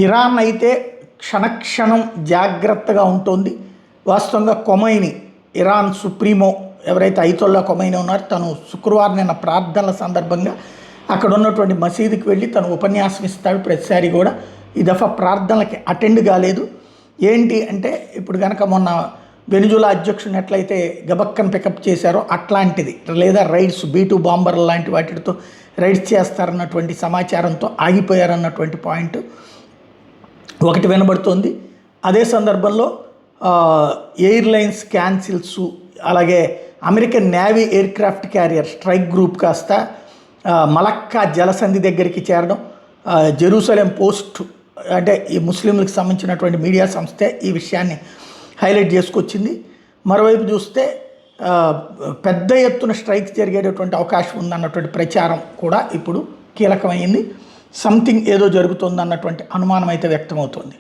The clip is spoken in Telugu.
ఇరాన్ అయితే క్షణక్షణం జాగ్రత్తగా ఉంటుంది. వాస్తవంగా కొమైని, ఇరాన్ సుప్రీమో ఎవరైతే అయితొల్లా కొమైని ఉన్నారో, తను శుక్రవారం నిన్న ప్రార్థనల సందర్భంగా అక్కడ ఉన్నటువంటి మసీదుకి వెళ్ళి తను ఉపన్యాసం ఇస్తాడు ప్రతిసారి కూడా. ఈ దఫా ప్రార్థనలకి అటెండ్ కాలేదు. ఏంటి అంటే, ఇప్పుడు కనుక మొన్న వెనిజులా అధ్యక్షుని ఎట్లయితే గబక్కను పికప్ చేశారో అట్లాంటిది, లేదా రైడ్స్ B-2 బాంబర్ల లాంటి వాటితో రైడ్స్ చేస్తారన్నటువంటి సమాచారంతో ఆగిపోయారన్నటువంటి పాయింట్ ఒకటి వినబడుతోంది. అదే సందర్భంలో ఎయిర్లైన్స్ క్యాన్సిల్స్, అలాగే American navy aircraft carrier strike group కాస్త మలక్కా జలసంధి దగ్గరికి చేరడం, జెరూసలేం పోస్ట్ అంటే ఈ ముస్లింలకు సంబంధించినటువంటి మీడియా సంస్థే ఈ విషయాన్ని హైలైట్ చేసుకొచ్చింది. మరోవైపు చూస్తే పెద్ద ఎత్తున స్ట్రైక్స్ జరిగేటటువంటి అవకాశం ఉందన్నటువంటి ప్రచారం కూడా ఇప్పుడు కీలకమైంది. సంథింగ్ ఏదో జరుగుతుందన్నటువంటి అనుమానం అయితే వ్యక్తమవుతోంది.